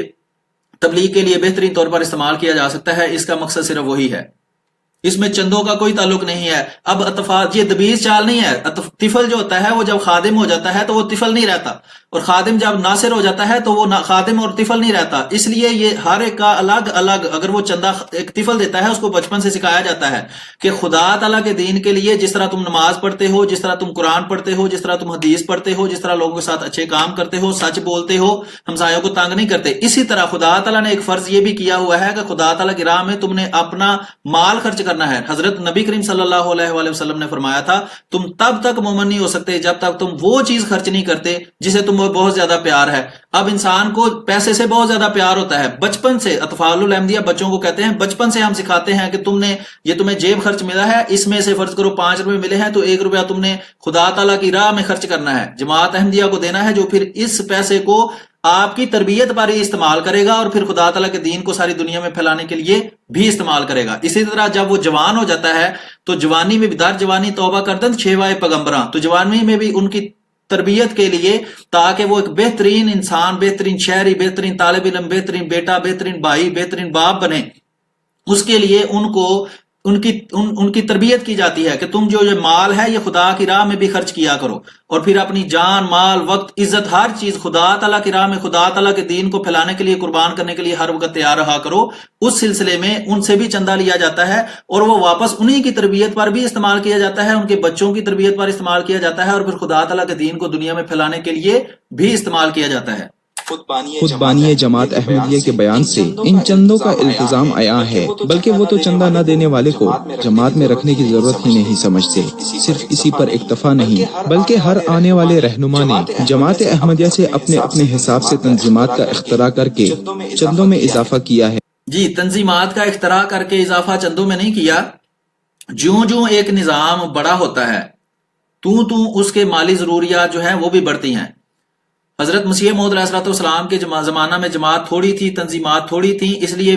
Speaker 1: تبلیغ کے لیے بہترین طور پر استعمال کیا جا سکتا ہے. اس کا مقصد صرف وہی ہے. اس میں چندوں کا کوئی تعلق نہیں ہے. اب اتفاق یہ دبیز چال نہیں ہے. طفل جو ہوتا ہے وہ جب خادم ہو جاتا ہے تو وہ طفل نہیں رہتا اور خادم جب ناصر ہو جاتا ہے تو وہ خادم اور طفل نہیں رہتا. اس لیے یہ ہر ایک کا الگ الگ اگر وہ چندہ ایک طفل دیتا ہے اس کو بچپن سے سکھایا جاتا ہے کہ خدا تعالیٰ کے دین کے لیے جس طرح تم نماز پڑھتے ہو, جس طرح تم قرآن پڑھتے ہو, جس طرح تم حدیث پڑھتے ہو, جس طرح لوگوں کے ساتھ اچھے کام کرتے ہو, سچ بولتے ہو, ہمسایوں کو تنگ نہیں کرتے, اسی طرح خدا تعالیٰ نے ایک فرض یہ بھی کیا ہوا ہے کہ خدا تعالیٰ کی راہ میں تم نے اپنا مال خرچ کرنا ہے. حضرت نبی کریم صلی اللہ علیہ وآلہ وسلم نے فرمایا تھا تم تب تک مومن نہیں ہو سکتے جب تک تم وہ چیز خرچ نہیں کرتے جسے تم بہت زیادہ پیار ہے. اب انسان کو پیسے سے بہت زیادہ پیار ہوتا ہے بچپن سے. اطفال الانبیاء بچوں کو کہتے ہیں بچپن سے ہم سکھاتے ہیں کہ تمہیں جیب خرچ ملا ہے, اس میں سے فرض کرو 5 روپے ملے ہیں تو 1 روپیہ تم نے خدا تعالیٰ کی راہ میں خرچ کرنا ہے, جماعت احمدیہ کو دینا ہے, جو پھر اس پیسے کو آپ کی تربیت پر ہی استعمال کرے گا اور پھر خدا تعالیٰ کے دین کو ساری دنیا میں پھیلانے کے لیے بھی استعمال کرے گا. اسی طرح جب وہ جوان ہو جاتا ہے تو جوانی میں بھی در جوانی توبہ کردن 6 وائے پیغمبراں, تو جوانی میں بھی ان کی تربیت کے لیے تاکہ وہ ایک بہترین انسان, بہترین شہری, بہترین طالب علم, بہترین بیٹا, بہترین بھائی, بہترین باپ بنے, اس کے لیے ان کی تربیت کی جاتی ہے کہ تم جو یہ مال ہے یہ خدا کی راہ میں بھی خرچ کیا کرو اور پھر اپنی جان, مال, وقت, عزت, ہر چیز خدا تعالیٰ کی راہ میں خدا تعالیٰ کے دین کو پھیلانے کے لیے قربان کرنے کے لیے ہر وقت تیار رہا کرو. اس سلسلے میں ان سے بھی چندہ لیا جاتا ہے اور وہ واپس انہی کی تربیت پر بھی استعمال کیا جاتا ہے, ان کے بچوں کی تربیت پر استعمال کیا جاتا ہے اور پھر خدا تعالیٰ کے دین کو دنیا میں پھیلانے کے لیے بھی استعمال کیا جاتا ہے.
Speaker 2: خود بانی جماعت احمدیہ کے بیان سے ان چندوں کا التزام عیاں ہے, بلکہ وہ تو چندہ نہ دینے والے کو جماعت میں رکھنے کی ضرورت ہی نہیں سمجھتے. صرف اسی پر اکتفا نہیں بلکہ ہر آنے والے رہنما نے جماعت احمدیہ سے اپنے اپنے حساب سے تنظیمات کا اختراع کر کے چندوں میں اضافہ کیا ہے.
Speaker 1: جی, تنظیمات کا اختراع کر کے اضافہ چندوں میں نہیں کیا. جوں ایک نظام بڑا ہوتا ہے تو اس کے مالی ضروریات جو ہیں وہ بھی بڑھتی ہیں. حضرت مسیح موعود علیہ الصلوۃ والسلام کے زمانہ میں جماعت تھوڑی تھی, تنظیمات تھوڑی تھی, اس لیے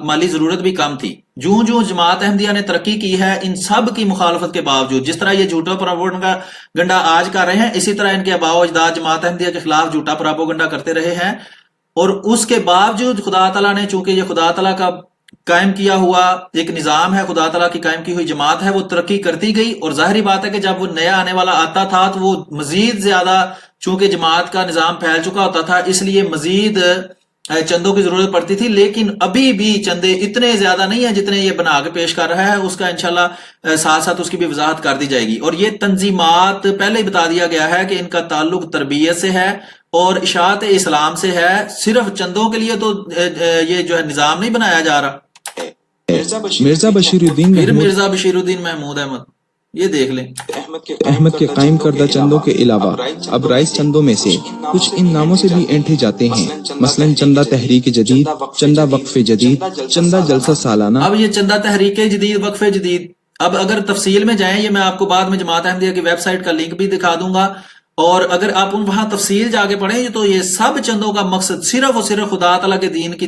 Speaker 1: مالی ضرورت بھی کم تھی. جوں جماعت احمدیہ نے ترقی کی ہے ان سب کی مخالفت کے باوجود, جس طرح یہ جھوٹا پراپوگنڈا آج کر رہے ہیں اسی طرح ان کے آباء و اجداد جماعت احمدیہ کے خلاف جھوٹا پراپوگنڈا کرتے رہے ہیں. اور اس کے باوجود خدا تعالیٰ نے, چونکہ یہ خدا تعالیٰ کا قائم کیا ہوا ایک نظام ہے, خدا تعالیٰ کی قائم کی ہوئی جماعت ہے, وہ ترقی کرتی گئی. اور ظاہری بات ہے کہ جب وہ نیا آنے والا آتا تھا تو وہ مزید زیادہ, چونکہ جماعت کا نظام پھیل چکا ہوتا تھا اس لیے مزید چندوں کی ضرورت پڑتی تھی. لیکن ابھی بھی چندے اتنے زیادہ نہیں ہیں جتنے یہ بنا کے پیش کر رہا ہے. اس کا انشاءاللہ ساتھ ساتھ اس کی بھی وضاحت کر دی جائے گی. اور یہ تنظیمات پہلے ہی بتا دیا گیا ہے کہ ان کا تعلق تربیت سے ہے اور اشاعت اسلام سے ہے. صرف چندوں کے لیے تو یہ جو ہے نظام نہیں بنایا جا رہا.
Speaker 2: مرزا بشیر
Speaker 1: الدین محمود احمد, یہ دیکھ لیں.
Speaker 2: احمد کے قائم کردہ چندوں کے علاوہ اب رائس چندوں میں سے کچھ ان ناموں سے بھی اینٹھے جاتے ہیں, مثلا چندہ تحریک جدید, چندہ وقف جدید, چندہ جلسہ سالانہ.
Speaker 1: اب یہ چندہ تحریک جدید, وقف جدید, اب اگر تفصیل میں جائیں, یہ میں آپ کو بعد میں جماعت احمدیہ کی ویب سائٹ کا لنک بھی دکھا دوں گا, اور اگر آپ وہاں تفصیل جا کے پڑھیں تو یہ سب چندوں کا مقصد صرف اور صرف خدا تعالیٰ کے دین کی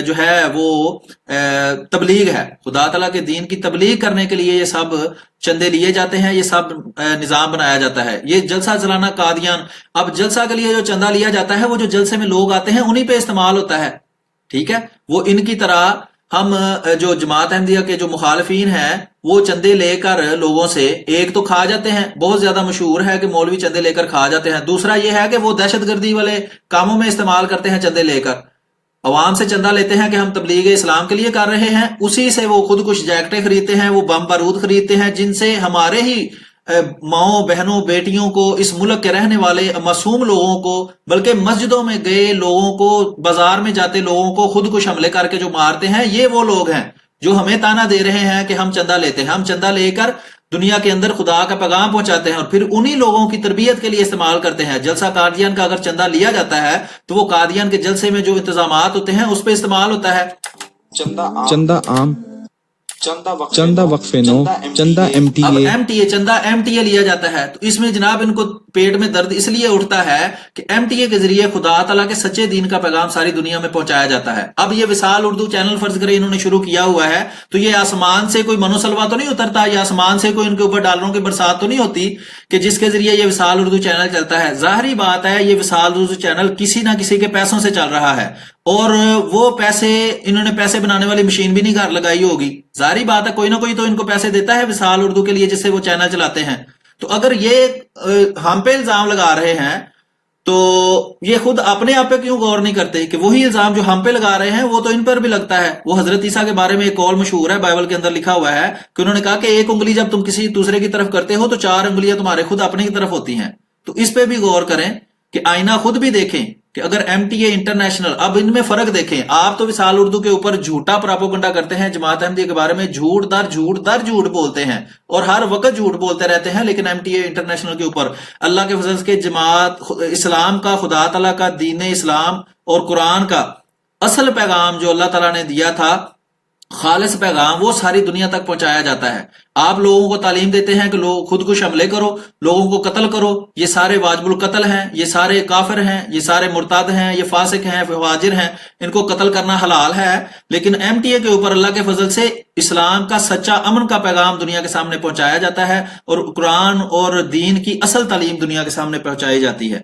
Speaker 1: جو ہے وہ تبلیغ ہے. خدا تعالیٰ کے دین کی تبلیغ کرنے کے لیے یہ سب چندے لیے جاتے ہیں, یہ سب نظام بنایا جاتا ہے. یہ جلسہ سالانہ قادیان, اب جلسہ کے لیے جو چندہ لیا جاتا ہے وہ جو جلسے میں لوگ آتے ہیں انہی پہ استعمال ہوتا ہے. ٹھیک ہے, وہ ان کی طرح ہم جو جماعت احمدیہ کے جو مخالفین ہیں وہ چندے لے کر لوگوں سے ایک تو کھا جاتے ہیں, بہت زیادہ مشہور ہے کہ مولوی چندے لے کر کھا جاتے ہیں. دوسرا یہ ہے کہ وہ دہشت گردی والے کاموں میں استعمال کرتے ہیں چندے لے کر. عوام سے چندہ لیتے ہیں کہ ہم تبلیغ اسلام کے لیے کر رہے ہیں, اسی سے وہ خود کچھ جیکٹیں خریدتے ہیں, وہ بم بارود خریدتے ہیں جن سے ہمارے ہی ماؤں بہنوں بیٹیوں کو، اس ملک کے رہنے والے معصوم لوگوں کو، بلکہ مسجدوں میں گئے لوگوں کو، بازار میں جاتے لوگوں کو خود کش حملے کر کے جو مارتے ہیں، یہ وہ لوگ ہیں جو ہمیں تانا دے رہے ہیں کہ ہم چندہ لیتے ہیں. ہم چندہ لے کر دنیا کے اندر خدا کا پیغام پہنچاتے ہیں اور پھر انہی لوگوں کی تربیت کے لیے استعمال کرتے ہیں. جلسہ قادیان کا اگر چندہ لیا جاتا ہے تو وہ قادیان کے جلسے میں جو انتظامات ہوتے ہیں اس پہ استعمال ہوتا ہے.
Speaker 2: چندہ عام، چندہ وقف نو، چندہ ایم ٹی
Speaker 1: اب
Speaker 2: اے.
Speaker 1: چندہ ایم ٹی اے لیا جاتا ہے تو اس میں جناب ان کو پیٹ میں درد اس لیے اٹھتا ہے کہ ایم ٹی اے کے ذریعے خدا تعالیٰ کے سچے دین کا پیغام ساری دنیا میں پہنچایا جاتا ہے. اب یہ وصال اردو چینل فرض کرے انہوں نے شروع کیا ہوا ہے تو یہ آسمان سے کوئی منو سلوا تو نہیں اترتا، یا آسمان سے کوئی ان کے اوپر ڈالروں کی برسات تو نہیں ہوتی کہ جس کے ذریعے یہ وصال اردو چینل چلتا ہے. ظاہری بات ہے یہ وصال اردو چینل کسی نہ کسی کے پیسوں سے چل رہا ہے، اور وہ پیسے انہوں نے پیسے بنانے والی مشین بھی نہیں لگائی ہوگی. ظاہری بات ہے کوئی نہ کوئی تو ان کو پیسے دیتا ہے وصال اردو کے لیے جس سے وہ چینل چلاتے ہیں. تو اگر یہ ہم پہ الزام لگا رہے ہیں تو یہ خود اپنے آپ پہ کیوں غور نہیں کرتے کہ وہی الزام جو ہم پہ لگا رہے ہیں وہ تو ان پر بھی لگتا ہے. وہ حضرت عیسیٰ کے بارے میں ایک قول مشہور ہے، بائبل کے اندر لکھا ہوا ہے کہ انہوں نے کہا کہ ایک انگلی جب تم کسی دوسرے کی طرف کرتے ہو تو 4 انگلیاں تمہارے خود اپنی کی طرف ہوتی ہیں. تو اس پہ بھی غور کریں کہ آئینہ خود بھی دیکھیں کہ اگر ایم ٹی اے انٹرنیشنل، اب ان میں فرق دیکھیں. آپ تو وصال اردو کے اوپر جھوٹا پراپوگنڈا کرتے ہیں، جماعت احمدیہ کے بارے میں جھوٹ در جھوٹ بولتے ہیں اور ہر وقت جھوٹ بولتے رہتے ہیں، لیکن ایم ٹی اے انٹرنیشنل کے اوپر اللہ کے فضل کے جماعت اسلام کا، خدا تعالیٰ کا دین اسلام اور قرآن کا اصل پیغام جو اللہ تعالیٰ نے دیا تھا، خالص پیغام، وہ ساری دنیا تک پہنچایا جاتا ہے. آپ لوگوں کو تعلیم دیتے ہیں کہ لوگ خود کش حملے کرو، لوگوں کو قتل کرو، یہ سارے واجب القتل ہیں، یہ سارے کافر ہیں، یہ سارے مرتد ہیں، یہ فاسق ہیں، فواجر ہیں، ان کو قتل کرنا حلال ہے. لیکن ایم ٹی اے کے اوپر اللہ کے فضل سے اسلام کا سچا امن کا پیغام دنیا کے سامنے پہنچایا جاتا ہے اور قرآن اور دین کی اصل تعلیم دنیا کے سامنے پہنچائی جاتی ہے.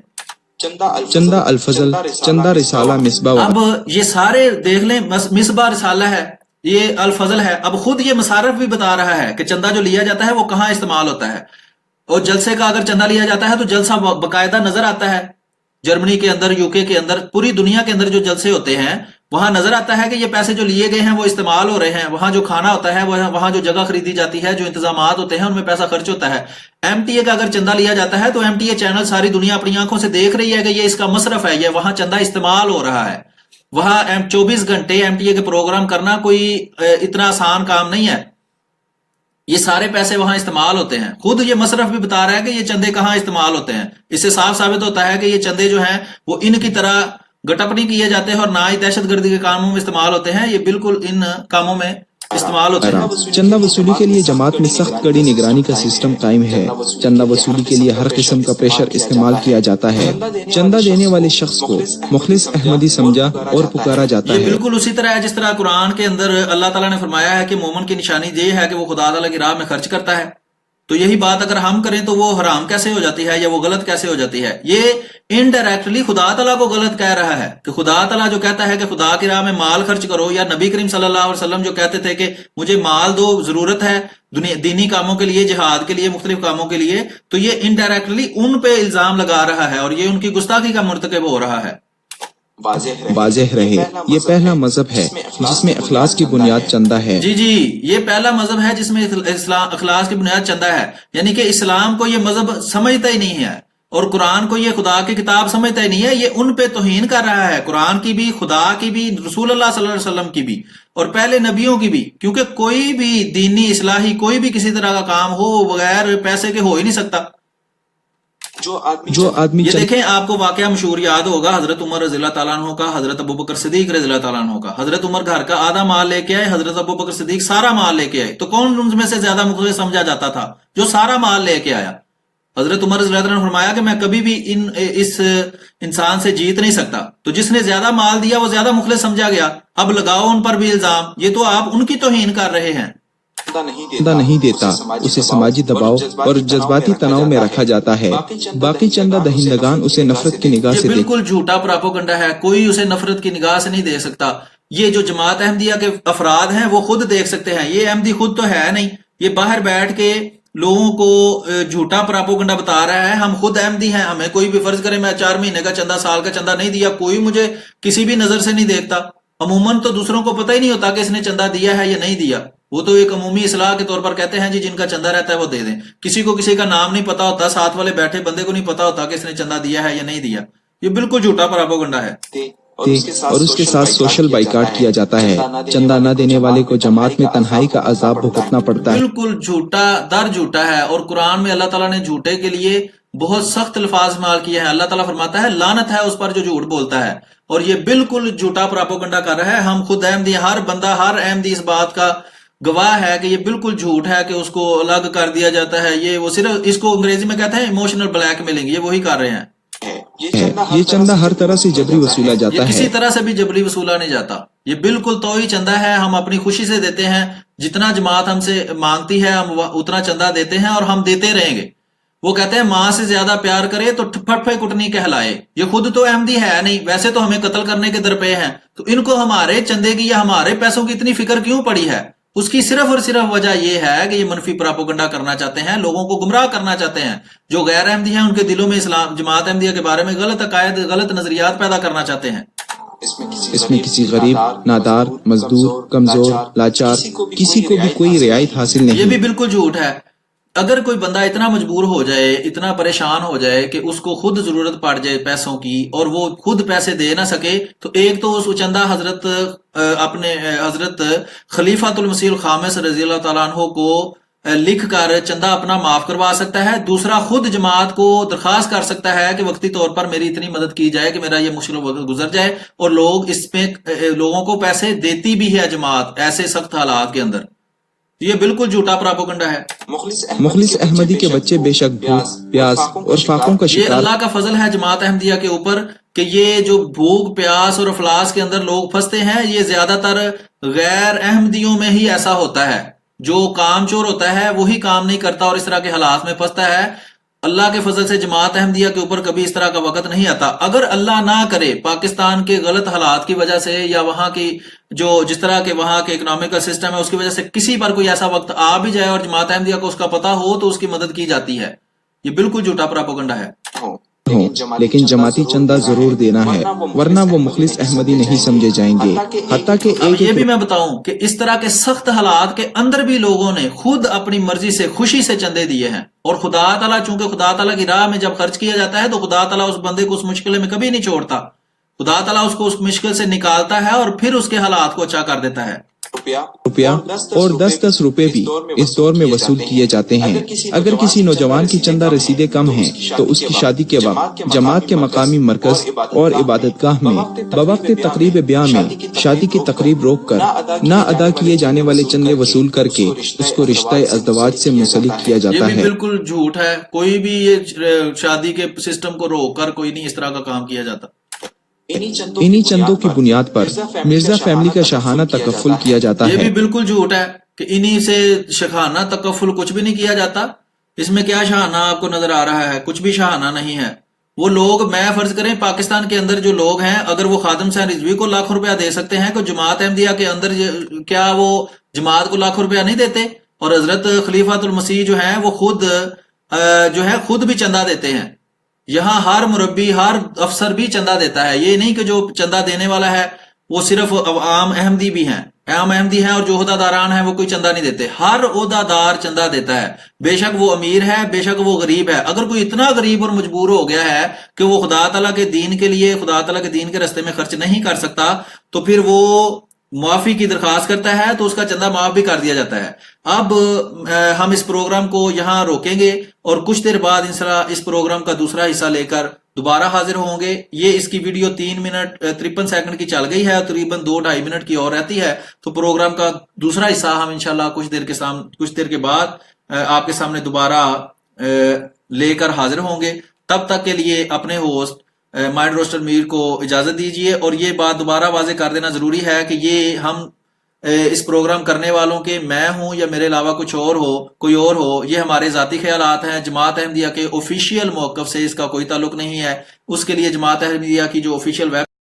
Speaker 2: چندہ الفضل، چندہ رسالہ مصباح.
Speaker 1: اب یہ سارے دیکھ لیں، مصباح رسالہ ہے، یہ الفضل ہے. اب خود یہ مصارف بھی بتا رہا ہے کہ چندہ جو لیا جاتا ہے وہ کہاں استعمال ہوتا ہے. اور جلسے کا اگر چندہ لیا جاتا ہے تو جلسہ باقاعدہ نظر آتا ہے. جرمنی کے اندر، یو کے کے اندر، پوری دنیا کے اندر جو جلسے ہوتے ہیں وہاں نظر آتا ہے کہ یہ پیسے جو لیے گئے ہیں وہ استعمال ہو رہے ہیں. وہاں جو کھانا ہوتا ہے، وہاں جو جگہ خریدی جاتی ہے، جو انتظامات ہوتے ہیں، ان میں پیسہ خرچ ہوتا ہے. ایم ٹی اے کا اگر چندہ لیا جاتا ہے تو ایم ٹی اے چینل ساری دنیا اپنی آنکھوں سے دیکھ رہی ہے کہ یہ اس کا مصرف ہے، یہ وہاں چندہ استعمال ہو رہا ہے. وہاں 24 گھنٹے ایم ٹی اے کے پروگرام کرنا کوئی اتنا آسان کام نہیں ہے. یہ سارے پیسے وہاں استعمال ہوتے ہیں. خود یہ مصرف بھی بتا رہا ہے کہ یہ چندے کہاں استعمال ہوتے ہیں. اس سے صاف ثابت ہوتا ہے کہ یہ چندے جو ہیں وہ ان کی طرح گٹپ نہیں کیے جاتے ہیں اور نہ ہی دہشت گردی کے کاموں میں استعمال ہوتے ہیں. یہ بالکل ان کاموں میں استعمال ہوتے ہیں.
Speaker 2: چندہ وصولی کے لیے جماعت میں سخت کڑی نگرانی کا سسٹم قائم ہے. چندہ وصولی کے لیے ہر قسم کا پریشر استعمال کیا جاتا ہے. چندہ دینے والے شخص کو مخلص احمدی سمجھا اور پکارا جاتا ہے.
Speaker 1: یہ بالکل اسی طرح ہے جس طرح قرآن کے اندر اللہ تعالیٰ نے فرمایا ہے کہ مومن کی نشانی یہ ہے کہ وہ خدا تعالیٰ کی راہ میں خرچ کرتا ہے. تو یہی بات اگر ہم کریں تو وہ حرام کیسے ہو جاتی ہے یا وہ غلط کیسے ہو جاتی ہے؟ یہ انڈائریکٹلی خدا تعالیٰ کو غلط کہہ رہا ہے کہ خدا تعالیٰ جو کہتا ہے کہ خدا کی راہ میں مال خرچ کرو، یا نبی کریم صلی اللہ علیہ وسلم جو کہتے تھے کہ مجھے مال دو، ضرورت ہے دینی کاموں کے لیے، جہاد کے لیے، مختلف کاموں کے لیے، تو یہ انڈائریکٹلی ان پہ الزام لگا رہا ہے اور یہ ان کی گستاخی کا مرتکب ہو رہا ہے.
Speaker 2: واضح رہے یہ پہلا مذہب ہے جس میں اخلاص کی بنیاد چندہ ہے.
Speaker 1: جی یہ پہلا مذہب ہے جس میں اخلاص کی بنیاد چندہ ہے. یعنی کہ اسلام کو یہ مذہب سمجھتا ہی نہیں ہے اور قرآن کو یہ خدا کی کتاب سمجھتا ہی نہیں ہے. یہ ان پہ توہین کر رہا ہے، قرآن کی بھی، خدا کی بھی، رسول اللہ صلی اللہ علیہ وسلم کی بھی اور پہلے نبیوں کی بھی. کیونکہ کوئی بھی دینی اصلاحی کوئی بھی کسی طرح کا کام ہو بغیر پیسے کے ہو ہی نہیں سکتا.
Speaker 2: جو آدمی
Speaker 1: یہ دیکھیں، آپ کو واقعہ مشہور یاد ہوگا حضرت عمر رضی اللہ تعالیٰ عنہ کا، حضرت ابوبکر صدیق رضی اللہ تعالیٰ عنہ کا. حضرت عمر گھر کا آدھا مال لے کے آئے، حضرت ابوبکر صدیق سارا مال لے کے آئے. تو کون ان میں سے زیادہ مخلص سمجھا جاتا تھا؟ جو سارا مال لے کے آیا. حضرت عمر رضی اللہ تعالیٰ نے فرمایا کہ میں کبھی بھی اس انسان سے جیت نہیں سکتا. تو جس نے زیادہ مال دیا وہ زیادہ مخلص سمجھا گیا. اب لگاؤ ان پر بھی الزام، یہ تو آپ ان کی توہین کر رہے ہیں.
Speaker 2: چندہ نہیں دیتا، اسے سماجی دباؤ اور جذباتی تناؤ میں رکھا جاتا ہے. باقی چندہ دہندگان اسے نفرت کی نگاہ سے
Speaker 1: بالکل جھوٹا پراپوگنڈا ہے. کوئی اسے نفرت کی نگاہ سے نہیں دیکھ سکتا. یہ جو جماعت احمدیہ کے افراد ہیں وہ خود دیکھ سکتے ہیں. یہ احمدی خود تو ہے نہیں، یہ باہر بیٹھ کے لوگوں کو جھوٹا پراپوگنڈا بتا رہا ہے. ہم خود احمدی ہیں، ہمیں کوئی بھی فرض کرے میں 4 مہینے کا چندہ، سال کا چندہ نہیں دیا، کوئی مجھے کسی بھی نظر سے نہیں دیکھتا. عموماً تو دوسروں کو پتہ ہی نہیں ہوتا کہ اس نے چندہ دیا ہے یا نہیں دیا. وہ تو ایک عمومی اصلاح کے طور پر کہتے ہیں جی جن کا چندہ رہتا ہے وہ دے دیں. کسی کو کسی کا نام نہیں پتا ہوتا, ساتھ والے بیٹھے بندے کو نہیں پتا ہوتا کہ اس نے چندہ دیا ہے یا نہیں دیا. یہ بالکل جھوٹا پراپیگنڈا ہے.
Speaker 2: اور اس کے ساتھ سوشل بائیکاٹ کیا جاتا ہے. چندہ نہ دینے والے کو جماعت میں تنہائی کا عذاب بھگتنا پڑتا ہے.
Speaker 1: بالکل جھوٹا در جھوٹا ہے. اور قرآن میں اللہ تعالیٰ نے جھوٹے کے لیے بہت سخت الفاظ استعمال کیے ہیں. اللہ تعالیٰ فرماتا ہے لعنت ہے اس پر جو جھوٹ بولتا ہے. اور یہ بالکل جھوٹا پراپیگنڈا کر رہا ہے. ہم خود احمدی, ہر بندہ ہر احمدی اس بات کا گواہ ہے کہ یہ بالکل جھوٹ ہے کہ اس کو الگ کر دیا جاتا ہے. یہ وہ صرف اس کو انگریزی میں کہتے ہیں ایموشنل بلیک میلنگ, یہ وہی کر رہے ہیں.
Speaker 2: یہ چندہ ہر طرح سے جبری وصولا جاتا ہے.
Speaker 1: کسی طرح سے بھی جبری وصولا نہیں جاتا. یہ بالکل توئی چندہ ہے. ہم اپنی خوشی سے دیتے ہیں. جتنا جماعت ہم سے مانگتی ہے ہم اتنا چندہ دیتے ہیں اور ہم دیتے رہیں گے. وہ کہتے ہیں ماں سے زیادہ پیار کرے تو پھٹ کٹنی کہلائے. یہ خود تو احمدی ہے نہیں, ویسے تو ہمیں قتل کرنے کے درپے ہیں. تو ان کو ہمارے چندے کی یا ہمارے پیسوں کی اتنی فکر کیوں پڑی ہے؟ اس کی صرف اور صرف وجہ یہ ہے کہ یہ منفی پراپیگنڈا کرنا چاہتے ہیں, لوگوں کو گمراہ کرنا چاہتے ہیں. جو غیر احمدی ہیں ان کے دلوں میں اسلام جماعت احمدیہ کے بارے میں غلط عقائد, غلط نظریات پیدا کرنا چاہتے ہیں.
Speaker 2: اس میں کسی غریب, نادار, مزدور, کمزور, لاچار کسی کو بھی کوئی رعایت حاصل نہیں.
Speaker 1: یہ بھی بالکل جھوٹ ہے. اگر کوئی بندہ اتنا مجبور ہو جائے, اتنا پریشان ہو جائے کہ اس کو خود ضرورت پڑ جائے پیسوں کی اور وہ خود پیسے دے نہ سکے, تو ایک تو اس چندہ حضرت خلیفۃ المسیح الخامس رضی اللہ تعالیٰ عنہ کو لکھ کر چندہ اپنا معاف کروا سکتا ہے. دوسرا خود جماعت کو درخواست کر سکتا ہے کہ وقتی طور پر میری اتنی مدد کی جائے کہ میرا یہ مشکل وقت گزر جائے. اور لوگ اس میں لوگوں کو پیسے دیتی بھی ہے جماعت ایسے سخت حالات کے اندر. یہ بالکل جھوٹا پراپیگنڈا ہے.
Speaker 2: مخلص احمدی کے بچے بے شک بھوک, پیاس اور فاقوں کا
Speaker 1: یہ
Speaker 2: شکار.
Speaker 1: اللہ کا فضل ہے جماعت احمدیہ کے اوپر کہ یہ جو بھوک, پیاس اور افلاس کے اندر لوگ پھنستے ہیں, یہ زیادہ تر غیر احمدیوں میں ہی ایسا ہوتا ہے. جو کام چور ہوتا ہے وہی کام نہیں کرتا اور اس طرح کے حالات میں پھنستا ہے. اللہ کے فضل سے جماعت احمدیہ کے اوپر کبھی اس طرح کا وقت نہیں آتا. اگر اللہ نہ کرے پاکستان کے غلط حالات کی وجہ سے یا وہاں کی جو جس طرح کے وہاں کے اکنامیکل سسٹم ہے اس کی وجہ سے کسی پر کوئی ایسا وقت آ بھی جائے اور جماعت احمدیہ کو اس کا پتہ ہو تو اس کی مدد کی جاتی ہے. یہ بالکل جھوٹا پراپیگنڈا ہے.
Speaker 2: لیکن جماعتی چندہ ضرور دینا ہے ورنہ وہ مخلص احمدی نہیں سمجھے جائیں گے. حتیٰ کہ
Speaker 1: یہ بھی میں بتاؤں کہ اس طرح کے سخت حالات کے اندر بھی لوگوں نے خود اپنی مرضی سے خوشی سے چندے دیے ہیں. اور خدا تعالیٰ چونکہ خدا تعالیٰ کی راہ میں جب خرچ کیا جاتا ہے تو خدا تعالیٰ اس بندے کو اس مشکل میں کبھی نہیں چھوڑتا. خدا تعالیٰ اس کو اس مشکل سے نکالتا ہے اور پھر اس کے حالات کو اچھا کر دیتا ہے.
Speaker 2: روپیہ اور 10 روپے بھی اس دور میں وصول کیے جاتے ہیں. اگر کسی نوجوان کی چندہ رسیدیں کم ہیں تو اس کی شادی کے وقت جماعت کے مقامی مرکز اور عبادت گاہ میں بوقت تقریب بیاہ میں شادی کی تقریب روک کر نہ ادا کیے جانے والے چندے وصول کر کے اس کو رشتہ ازدواج سے منسلک کیا جاتا ہے.
Speaker 1: یہ بالکل جھوٹ ہے. کوئی بھی یہ شادی کے سسٹم کو روک کر کوئی نہیں اس طرح کا کام کیا جاتا.
Speaker 2: انہی چندوں کی بنیاد پر مرزا فیملی کا شاہانہ تکفل کیا جاتا ہے.
Speaker 1: یہ بھی بالکل جھوٹ ہے کہ انہی سے شاہانہ تکفل کچھ بھی نہیں کیا جاتا. اس میں کیا شاہانہ آپ کو نظر آ رہا ہے؟ کچھ بھی شاہانہ نہیں ہے. وہ لوگ, میں فرض کریں پاکستان کے اندر جو لوگ ہیں, اگر وہ خادم حسین رضوی کو لاکھ روپیہ دے سکتے ہیں تو جماعت احمدیہ کے اندر کیا وہ جماعت کو لاکھ روپیہ نہیں دیتے؟ اور حضرت خلیفۃ المسیح جو ہیں وہ خود بھی چندہ دیتے ہیں. یہاں ہر مربی, ہر افسر بھی چندہ دیتا ہے. یہ نہیں کہ جو چندہ دینے والا ہے وہ صرف عام احمدی بھی ہیں, عام احمدی ہیں, اور جو عہدہ داران ہیں وہ کوئی چندہ نہیں دیتے. ہر عہدہ دار چندہ دیتا ہے, بے شک وہ امیر ہے, بے شک وہ غریب ہے. اگر کوئی اتنا غریب اور مجبور ہو گیا ہے کہ وہ خدا تعالیٰ کے دین کے لیے, خدا تعالیٰ کے دین کے راستے میں خرچ نہیں کر سکتا, تو پھر وہ معافی کی درخواست کرتا ہے تو اس کا چندہ معاف بھی کر دیا جاتا ہے. اب ہم اس پروگرام کو یہاں روکیں گے اور کچھ دیر بعد انشاءاللہ اس پروگرام کا دوسرا حصہ لے کر دوبارہ حاضر ہوں گے. یہ اس کی ویڈیو 3 منٹ 53 سیکنڈ کی چل گئی ہے, تقریباً 2-2.5 منٹ کی اور رہتی ہے. تو پروگرام کا دوسرا حصہ ہم انشاءاللہ کچھ دیر کے بعد آپ کے سامنے دوبارہ لے کر حاضر ہوں گے. تب تک کے لیے اپنے ہوسٹ مائنڈ روسٹر میر کو اجازت دیجیے. اور یہ بات دوبارہ واضح کر دینا ضروری ہے کہ یہ ہم اس پروگرام کرنے والوں کے میں ہوں یا میرے علاوہ کوئی اور ہو, یہ ہمارے ذاتی خیالات ہیں. جماعت احمدیہ کے آفیشیل موقف سے اس کا کوئی تعلق نہیں ہے. اس کے لیے جماعت احمدیہ کی جو آفیشیل ویب